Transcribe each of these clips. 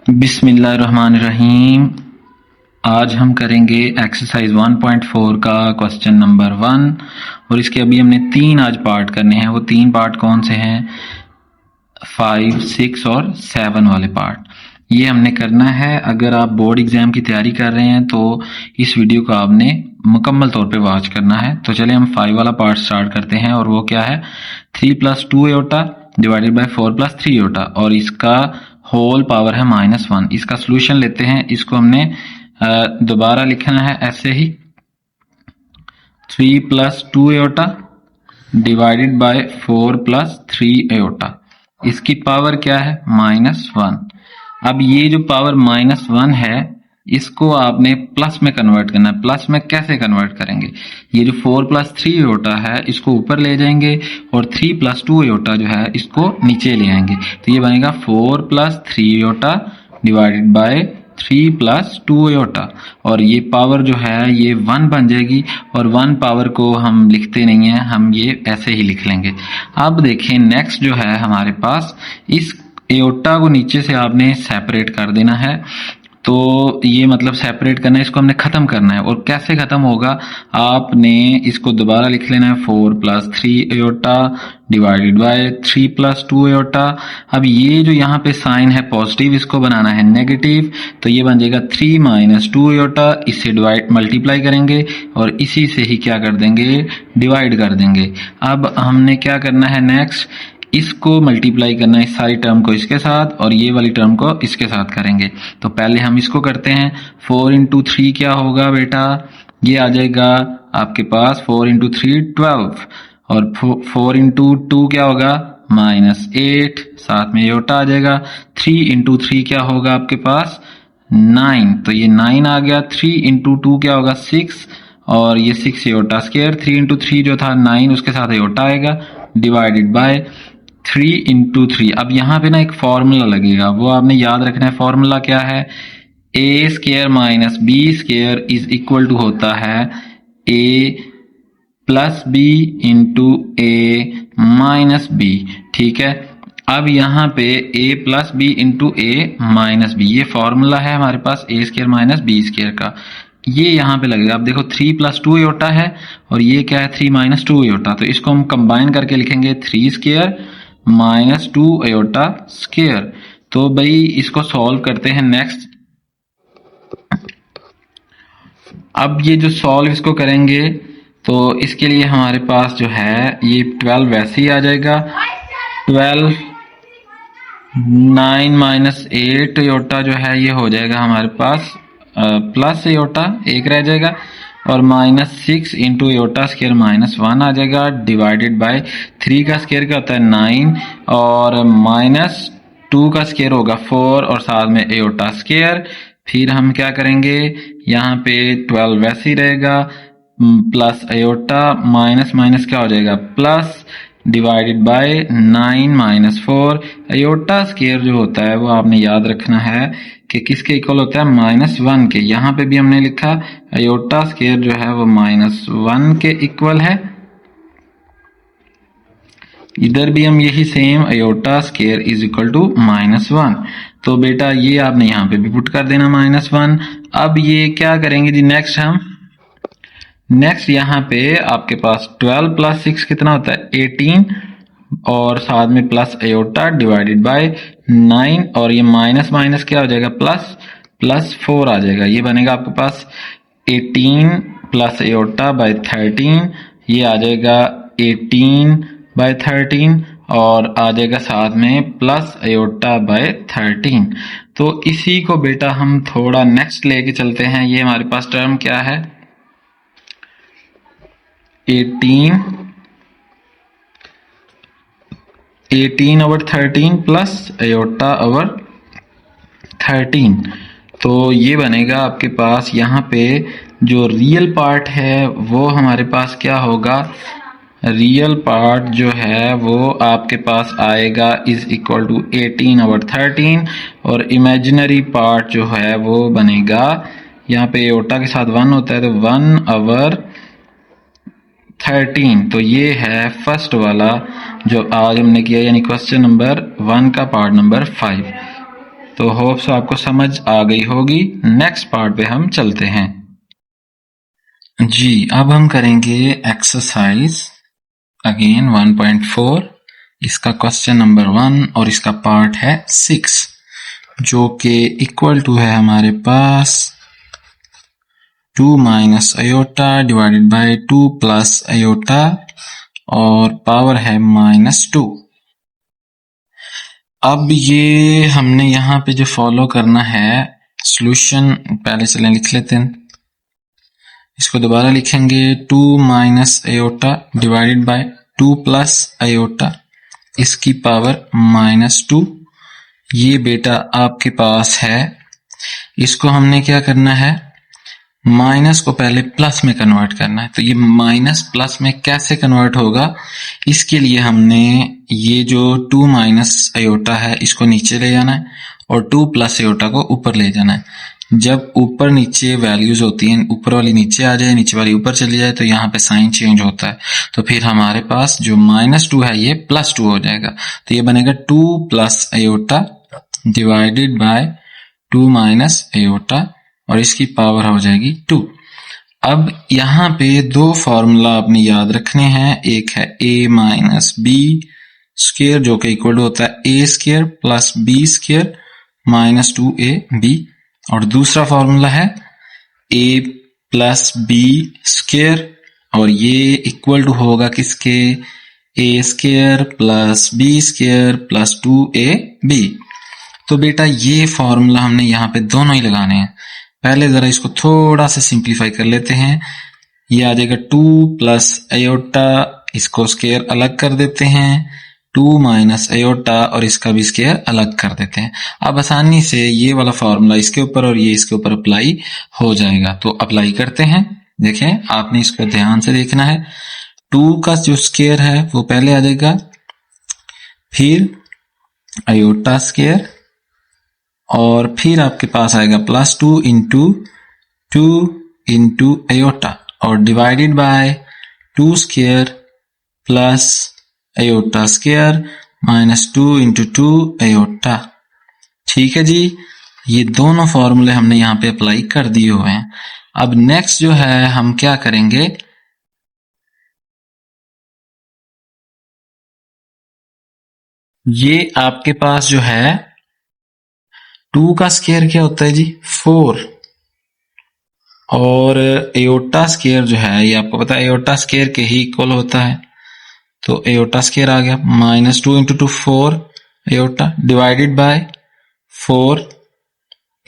बिस्मिल्लाहिर्रहमानिर्रहीम। आज हम करेंगे एक्सरसाइज 1.4 का क्वेश्चन नंबर 1 और इसके अभी हमने 3 आज पार्ट करने हैं। वो 3 पार्ट कौन से हैं? 5, 6 और 7 वाले पार्ट ये हमने करना है। अगर आप बोर्ड एग्जाम की तैयारी कर रहे हैं तो इस वीडियो को आपने मुकम्मल तौर पे वॉच करना है। तो चलिए हम 5 वाला पार्ट स्टार्ट करते हैं और वो क्या है? 3 + 2 आयोटा डिवाइडेड बाय 4 + 3 आयोटा और इसका होल पावर है -1। इसका सोल्यूशन लेते हैं। इसको हमने दोबारा लिखना है ऐसे ही 3 + 2 आयोटा डिवाइडेड बाय 4 + 3 आयोटा। इसकी पावर क्या है? -1। अब ये जो पावर -1 है इसको आपने प्लस में कन्वर्ट करना है। प्लस में कैसे कन्वर्ट करेंगे? ये जो 4 + 3 आयोटा है इसको ऊपर ले जाएंगे और 3 + 2 आयोटा जो है इसको नीचे ले आएंगे। तो ये बनेगा 4 + 3 आयोटा डिवाइडेड बाय 3 + 2 आयोटा और ये पावर जो है ये 1 बन जाएगी। और 1 पावर को हम लिखते नहीं है, हम ये ऐसे ही लिख लेंगे। अब देखें नेक्स्ट जो है हमारे पास, इस आयोटा को नीचे से आपने सेपरेट कर देना है। तो ये मतलब सेपरेट करना है, इसको हमने खत्म करना है। और कैसे खत्म होगा? आपने इसको दोबारा लिख लेना है 4 + 3 आयोटा डिवाइडेड बाय 3 + 2 आयोटा। अब ये जो यहाँ पे साइन है पॉजिटिव, इसको बनाना है नेगेटिव। तो ये बन जाएगा 3 - 2 आयोटा। इससे डिवाइड मल्टीप्लाई करेंगे और इसी से ही क्या कर देंगे? डिवाइड कर देंगे। अब हमने क्या करना है नेक्स्ट? इसको मल्टीप्लाई करना है इस सारी टर्म को इसके साथ और ये वाली टर्म को इसके साथ करेंगे। तो पहले हम इसको करते हैं। 4 × 3 क्या होगा बेटा? ये आ जाएगा आपके पास 4 × 3 12 और 4 × 2 क्या होगा? -8, साथ में आयोटा आ जाएगा। 3 × 3 क्या होगा आपके पास? 9, तो ये 9 आ गया। 3 × 2 क्या होगा? 6 और ये 6 आयोटा स्क्वायर। 3 × 3 जो था 9, उसके साथ आयोटा आएगा डिवाइडेड बाय 3 × 3। अब यहाँ पे ना एक फॉर्मूला लगेगा, वो आपने याद रखना है। फॉर्मूला क्या है? a² - b² is equal to होता है a + b × a - b। ठीक है। अब यहाँ पे a + b × a - b ये फॉर्मूला है हमारे पास a² - b² का। ये यहाँ पे लगेगा। अब देखो 3 + 2 आयोटा है और ये क्या है? 3 - 2 आयोटा। तो इसको हम कंबाइन करके लिखेंगे 3² - 2 आयोटा स्क्वायर। तो भाई इसको सॉल्व करते हैं नेक्स्ट। अब ये जो सॉल्व इसको करेंगे तो इसके लिए हमारे पास जो है ये 12 वैसे ही आ जाएगा। 12 9 - 8 आयोटा जो है ये हो जाएगा हमारे पास प्लस आयोटा, एक रह जाएगा और -6 × आयोटा स्क्वायर -1 आ जाएगा डिवाइडेड बाय 3 का स्क्वायर क्या होता है? 9 और -2 का स्क्वायर होगा 4 और साथ में आयोटा स्क्वायर। फिर हम क्या करेंगे? यहाँ पे 12 वैसे ही रहेगा प्लस आयोटा माइनस क्या हो जाएगा? Plus divided by 9 - 4। Iota square जो होता है वो आपने याद रखना है कि किसके इक्वल होता है? -1 के। यहाँ पे भी हमने लिखा आयोटा स्क्वायर जो है वो -1 के इक्वल है। इधर भी हम यही same iota square is equal to -1। तो बेटा ये आपने यहाँ पे भी पुट कर देना -1। अब ये क्या करेंगे जी नेक्स्ट? हम नेक्स्ट यहाँ पे आपके पास 12 + 6 कितना होता है? 18 और साथ में प्लस आयोटा डिवाइडेड बाय 9 और ये माइनस क्या हो जाएगा? +4 आ जाएगा। ये बनेगा आपके पास 18 + आयोटा बाय 13। ये आ जाएगा 18 बाय 13 और आ जाएगा साथ में प्लस आयोटा बाय 13। तो इसी को बेटा हम थोड़ा नेक्स्ट लेके चलते हैं। ये हमारे पास टर्म क्या है? 18/13 प्लस आयोटा/13। तो ये बनेगा आपके पास यहाँ पे जो रियल पार्ट है वो हमारे पास क्या होगा? रियल पार्ट जो है वो आपके पास आएगा इज इक्वल टू 18/13 और इमेजिनरी पार्ट जो है वो बनेगा, यहाँ पे आयोटा के साथ 1 होता है तो 1/13। तो ये है फर्स्ट वाला जो आज हमने किया, यानी क्वेश्चन नंबर 1 का पार्ट नंबर 5। तो होप सो आपको समझ आ गई होगी। नेक्स्ट पार्ट पे हम चलते हैं जी। अब हम करेंगे एक्सरसाइज अगेन 1.4, इसका क्वेश्चन नंबर 1 और इसका पार्ट है 6, जो कि इक्वल टू है हमारे पास 2 minus iota divided by 2 plus iota और पावर है -2। अब ये हमने यहाँ पे जो फॉलो करना है सॉल्यूशन, पहले चलें लिख लेते हैं, इसको दोबारा लिखेंगे 2 minus iota divided by 2 plus iota इसकी पावर -2। ये बेटा आपके पास है, इसको हमने क्या करना है, माइनस को पहले प्लस में कन्वर्ट करना है। तो ये माइनस प्लस में कैसे कन्वर्ट होगा, इसके लिए हमने ये जो 2 माइनस आयोटा है इसको नीचे ले जाना है और 2 प्लस आयोटा को ऊपर ले जाना है। जब ऊपर नीचे वैल्यूज होती हैं, ऊपर वाली नीचे आ जाए नीचे वाली ऊपर चली जाए, तो यहाँ पे साइन चेंज होता है। तो फिर हमारे पास जो -2 है ये +2 हो जाएगा। तो ये बनेगा 2 plus iota divided by 2 minus iota और इसकी पावर हो जाएगी 2। अब यहाँ पे दो फॉर्मूला आपने याद रखने हैं, एक है a माइनस बी स्क्वायर जो कि इक्वल होता है a square plus b square minus 2ab, और दूसरा फॉर्मूला है a प्लस b स्क्वायर और ये इक्वल टू होगा किसके, a square plus b square plus 2ab। तो बेटा ये फॉर्मूला हमने यहाँ पे दोनों ही लगाने हैं। पहले जरा इसको थोड़ा सा सिंप्लीफाई कर लेते हैं। ये आ जाएगा 2 प्लस आयोटा, इसको स्क्वायर अलग कर देते हैं, 2 माइनस आयोटा और इसका भी स्क्वायर अलग कर देते हैं। अब आसानी से ये वाला फॉर्मूला इसके ऊपर और ये इसके ऊपर अप्लाई हो जाएगा। तो अप्लाई करते हैं। देखें, आपने इसको ध्यान से देखना है। 2 का जो स्क्वायर है वो पहले आ जाएगा, फिर आयोटा स्क्वायर और फिर आपके पास आएगा +2 इंटू 2 इंटू आयोटा और divided by 2 square plus iota square -2 into 2 iota. ठीक है जी, ये दोनों फॉर्मूले हमने यहाँ पे अप्लाई कर दिए हुए हैं। अब नेक्स्ट जो है हम क्या करेंगे, ये आपके पास जो है 2 का स्क्वायर क्या होता है जी 4 और आयोटा स्क्वायर जो है ये आपको पता है आयोटा स्क्वायर के ही इक्वल होता है। तो आयोटा स्क्वायर आ गया -2 into 2 4 iota divided by 4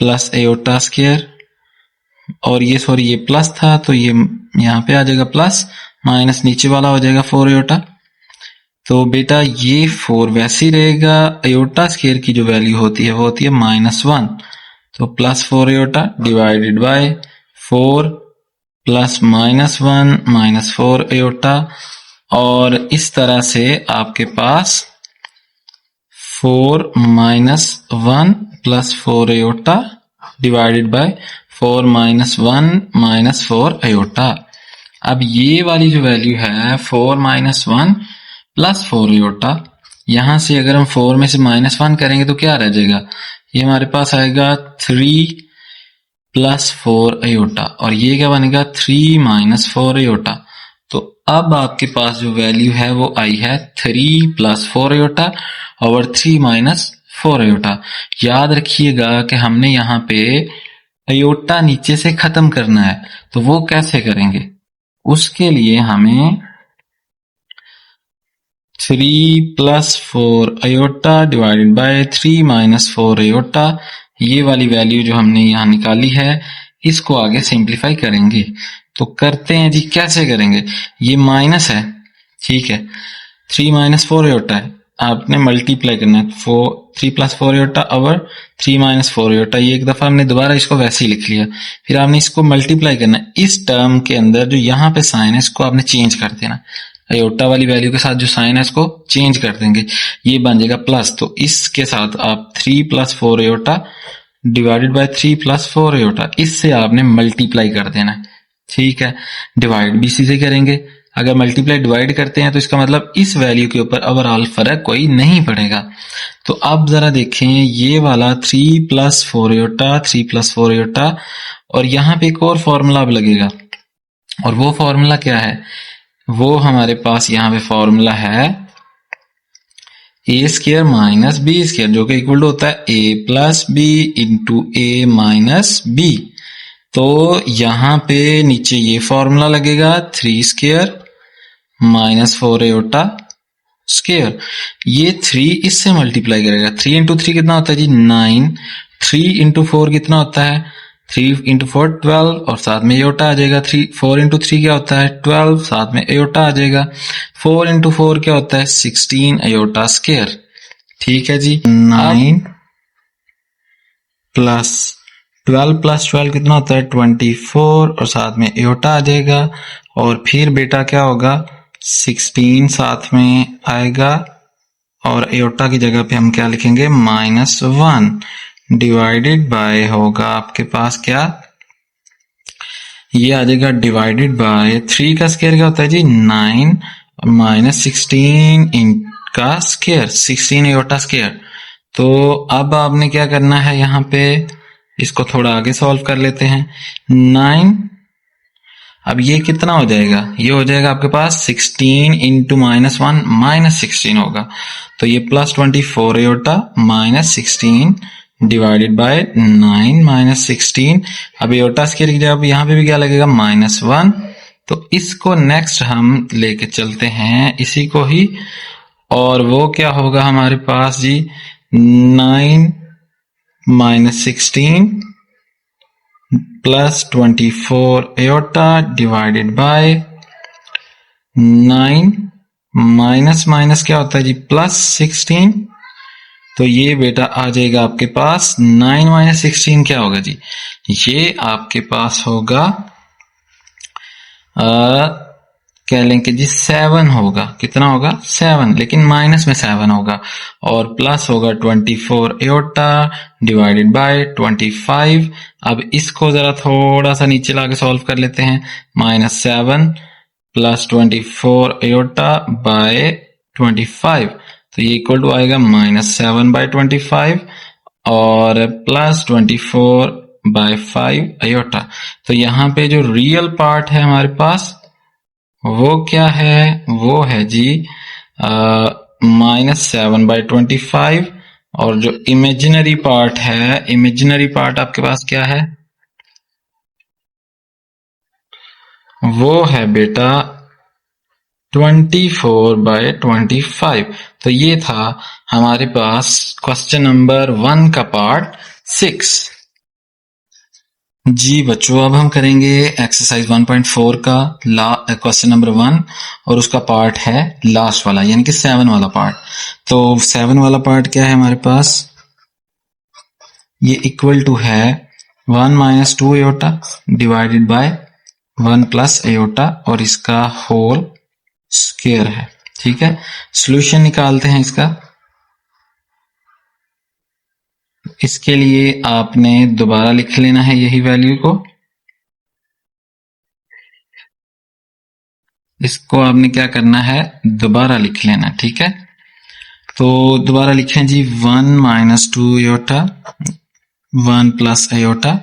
plus iota square और ये सॉरी ये प्लस था तो ये यहाँ पे आ जाएगा प्लस, माइनस नीचे वाला हो जाएगा 4 आयोटा। तो बेटा ये 4 वैसे ही रहेगा, आयोटा स्क्वायर की जो वैल्यू होती है वो होती है -1, तो +4 iota divided by 4 plus -1 -4 iota और इस तरह से आपके पास 4 -1 plus 4 iota divided by 4 -1 -4 iota. अब ये वाली जो वैल्यू है 4 -1 प्लस 4 आयोटा, यहां से अगर हम 4 में से -1 करेंगे तो क्या रह जाएगा, ये हमारे पास आएगा 3 प्लस 4 आयोटा और ये क्या बनेगा 3 -4 आयोटा। तो अब आपके पास जो वैल्यू है वो आई है 3 प्लस 4 आयोटा और 3 -4 आयोटा। याद रखिएगा कि हमने यहाँ पे आयोटा नीचे से खत्म करना है, तो वो कैसे करेंगे, उसके लिए हमें 3 plus 4 iota divided by 3 -4 iota, ये वाली वैल्यू जो हमने यहाँ निकाली है इसको आगे सिंप्लीफाई करेंगे। तो करते हैं जी, कैसे करेंगे, ये माइनस है, ठीक है, 3 -4 आयोटा है, आपने मल्टीप्लाई करना है 3 प्लस 4 आयोटा और 3 -4 आयोटा। ये एक दफा हमने दोबारा इसको वैसे ही लिख लिया, फिर आपने इसको मल्टीप्लाई करना है। इस टर्म के अंदर जो यहाँ पे साइन है इसको आपने चेंज कर देना, आयोटा वाली वैल्यू के साथ जो साइन है इसको चेंज कर देंगे, ये बन जाएगा प्लस। तो इसके साथ आप 3 plus 4 iota divided by 3 plus 4 iota, इससे आपने मल्टीप्लाई कर देना है, ठीक है। डिवाइड भी इसी से करेंगे, अगर मल्टीप्लाई डिवाइड करते हैं तो इसका मतलब इस वैल्यू के ऊपर ओवरऑल फर्क कोई नहीं पड़ेगा। तो अब जरा देखें ये वाला 3 + 4 आयोटा, 3 + 4 आयोटा, और यहाँ पे एक और फॉर्मूला अब लगेगा, और वो फॉर्मूला क्या है, वो हमारे पास यहाँ पे फॉर्मूला है a² - b², जो कि इक्वल टू होता है a + b × a - b। तो यहां पे नीचे ये फॉर्मूला लगेगा 3² - 4 आयोटा स्क्वायर। ये 3 इससे मल्टीप्लाई करेगा, 3 × 3 कितना होता है जी 9, 3 × 4 कितना होता है 3 × 4 12, और साथ में आयोटा आ जाएगा। 4 × 3 क्या होता है 12, साथ में आयोटा आ जाएगा। 4 × 4 क्या होता है 16 आयोटा स्क्वायर। ठीक है जी, 9 + 12 + 12 कितना होता है 24, और साथ में आयोटा आ जाएगा। और फिर बेटा क्या होगा 16 साथ में आएगा, और आयोटा की जगह पे हम क्या लिखेंगे -1 डिवाइडेड बाय होगा आपके पास क्या, ये आ जाएगा डिवाइडेड बाय 3 का स्क्वायर क्या होता है जी 9 - 16 का स्क्वायर, 16 आयोटा स्क्वायर। तो अब आपने क्या करना है, यहाँ पे इसको थोड़ा आगे सॉल्व कर लेते हैं। 9, अब ये कितना हो जाएगा, ये हो जाएगा आपके पास 16 × -1 -16 होगा। तो ये +24 आयोटा -16 डिवाइडेड बाय 9 - 16। अब आयोटा स्क्वायर की जगह यहाँ पे भी क्या लगेगा -1। तो इसको नेक्स्ट हम लेके चलते हैं इसी को ही, और वो क्या होगा हमारे पास जी 9 - 16 +24 आयोटा डिवाइडेड बाय 9 माइनस क्या होता है जी +16। तो ये बेटा आ जाएगा आपके पास 9 - 16 क्या होगा जी, ये आपके पास होगा कह लें कि जी 7 होगा। कितना होगा 7, लेकिन माइनस में 7 होगा, और प्लस होगा 24 आयोटा डिवाइडेड बाय 25। अब इसको जरा थोड़ा सा नीचे लाके सॉल्व कर लेते हैं। -7 + 24 आयोटा बाय 25, तो ये इक्वल टू आएगा -7/25 और +24/5 आयोटा। तो यहाँ पे जो रियल पार्ट है हमारे पास वो क्या है, वो है जी -7/25, और जो इमेजिनरी पार्ट है, इमेजिनरी पार्ट आपके पास क्या है, वो है बेटा 24/25। तो ये था हमारे पास क्वेश्चन नंबर 1 का पार्ट 6। जी बच्चों, अब हम करेंगे एक्सरसाइज 1.4 का क्वेश्चन नंबर 1, और उसका पार्ट है लास्ट वाला, यानी कि 7 वाला पार्ट। तो 7 वाला पार्ट क्या है हमारे पास, ये इक्वल टू है 1 - 2 आयोटा डिवाइडेड बाय 1 + आयोटा, और इसका होल स्क्वायर है। ठीक है, सॉल्यूशन निकालते हैं इसका। इसके लिए आपने दोबारा लिख लेना है यही वैल्यू को, इसको आपने क्या करना है दोबारा लिख लेना। ठीक है, तो दोबारा लिखें जी 1 - 2 आयोटा 1 + आयोटा,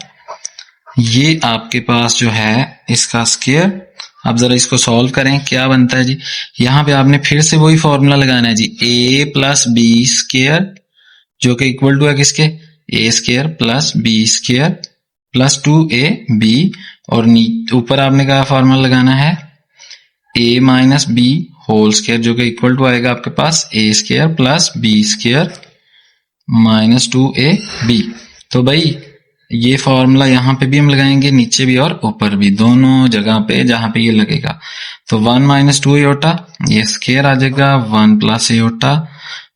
ये आपके पास जो है इसका स्क्वायर। अब जरा इसको सॉल्व करें, क्या बनता है जी, यहाँ पे आपने फिर से वही फॉर्मूला लगाना है जी a + b², जो कि इक्वल टू है किसके a² + b² + 2ab, और ऊपर आपने क्या फॉर्मूला लगाना है a - b होल स्क्वायर, जो कि इक्वल टू आएगा आपके पास a² + b² - 2ab। तो भाई ये फॉर्मूला यहाँ पे भी हम लगाएंगे, नीचे भी और ऊपर भी, दोनों जगह पे जहां पे ये लगेगा। तो 1 - 2 आयोटा, ये स्क्वायर आ जाएगा, 1 + आयोटा,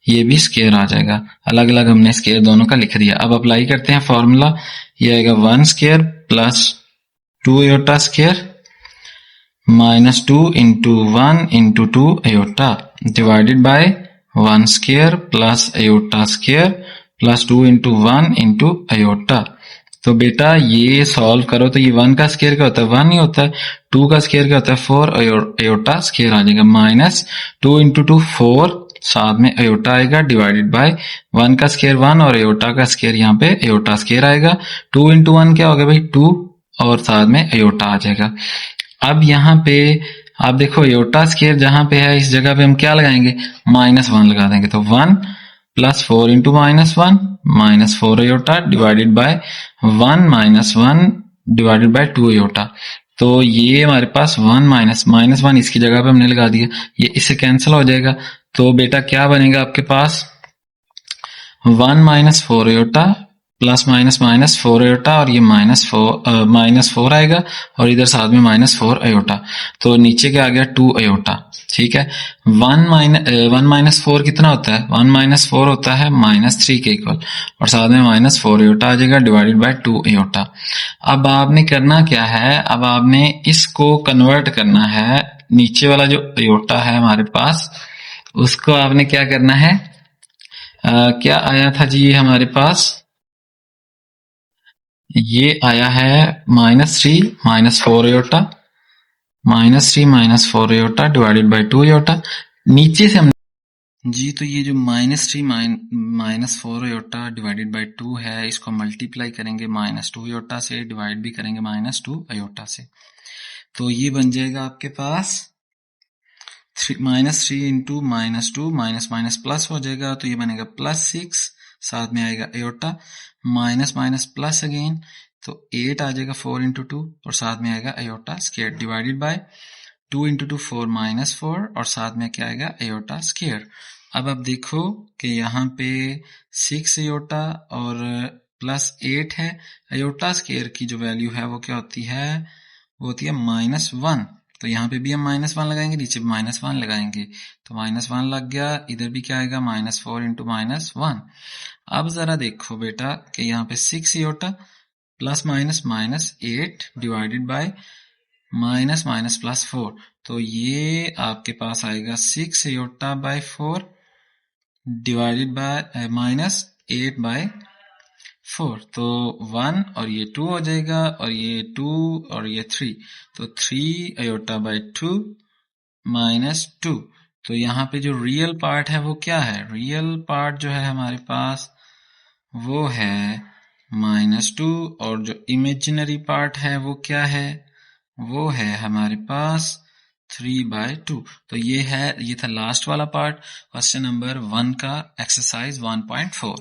ये भी स्क्वायर आ जाएगा। अलग अलग हमने स्क्वायर दोनों का लिख दिया। अब अप्लाई करते हैं फॉर्मूला, ये आएगा 1² + 2 iota square -2 × 1 × 2 iota divided by 1² + iota square + 2 × 1 × iota. तो बेटा ये सॉल्व करो तो ये 1 का स्क्वायर क्या होता है 1 ही होता है, 2 का स्क्वायर क्या होता है 4 अयोटा स्क्वायर आ जाएगा माइनस 2 इंटू 2 4 साथ में अयोटा आएगा डिवाइडेड बाय 1 का स्क्वायर 1 और अयोटा का स्क्वायर यहाँ पे अयोटा स्क्वायर आएगा 2 इंटू 1 क्या हो गया भाई 2 और साथ में अयोटा आ जाएगा। अब यहाँ पे आप देखो अयोटा स्क्वायर जहां पे है इस जगह पे हम क्या लगाएंगे -1 लगा देंगे तो 1 plus 4 into -1 -4 iota divided by 1 -1 divided by 2 iota. तो ये हमारे पास 1 -1 इसकी जगह पे हमने लगा दिया, ये इससे कैंसिल हो जाएगा। तो बेटा क्या बनेगा आपके पास 1 -4 अयोटा प्लस -4 अयोटा और ये -4 आएगा और इधर साथ में -4 अयोटा, तो नीचे क्या आ गया 2 अयोटा। ठीक है, 1 -4 कितना होता है 1 -4 होता है -3 के इक्वल और साथ में -4 अयोटा आ जाएगा डिवाइडेड बाय 2 अयोटा। अब आपने करना क्या है, अब आपने इसको कन्वर्ट करना है, नीचे वाला जो अयोटा है हमारे पास उसको आपने क्या करना है, क्या आया था जी ये हमारे पास, ये आया है -3 -4 iota -3 iota divided by 2 iota. नीचे से हम जी तो ये जो -3 -4 अयोटा डिवाइडेड बाय 2 है इसको मल्टीप्लाई करेंगे -2 अयोटा से, डिवाइड भी करेंगे -2 अयोटा से, तो ये बन जाएगा आपके पास -3 इंटू -2 माइनस प्लस हो जाएगा तो ये बनेगा +6 साथ में आएगा अयोटा माइनस प्लस अगेन तो 8 आ जाएगा 4 इंटू 2 और साथ में आएगा iota square divided by 2 into 2 4 -4 और साथ में क्या आएगा अयोटा स्क्वायर। अब आप देखो कि यहाँ पे 6 अयोटा और +8 है, अयोटा स्क्वायर की जो वैल्यू है वो क्या होती है, वो होती है -1, तो यहाँ पे भी हम -1 लगाएंगे, नीचे भी -1 लगाएंगे तो -1 लग गया, इधर भी क्या आएगा -4 इंटू -1। अब जरा देखो बेटा कि यहाँ पे 6 iota plus minus 8 divided by -+4, तो ये आपके पास आएगा 6 अयोटा बाय 4 डिवाइडेड बाय -8/4, तो 1 और ये 2 हो जाएगा और ये 2 और ये 3, तो 3 अयोटा बाय 2 -2। तो यहाँ पे जो रियल पार्ट है वो क्या है, रियल पार्ट जो है हमारे पास वो है -2 और जो इमेजिनरी पार्ट है वो क्या है, वो है हमारे पास 3/2। तो ये था लास्ट वाला पार्ट क्वेश्चन नंबर 1 का एक्सरसाइज 1.4।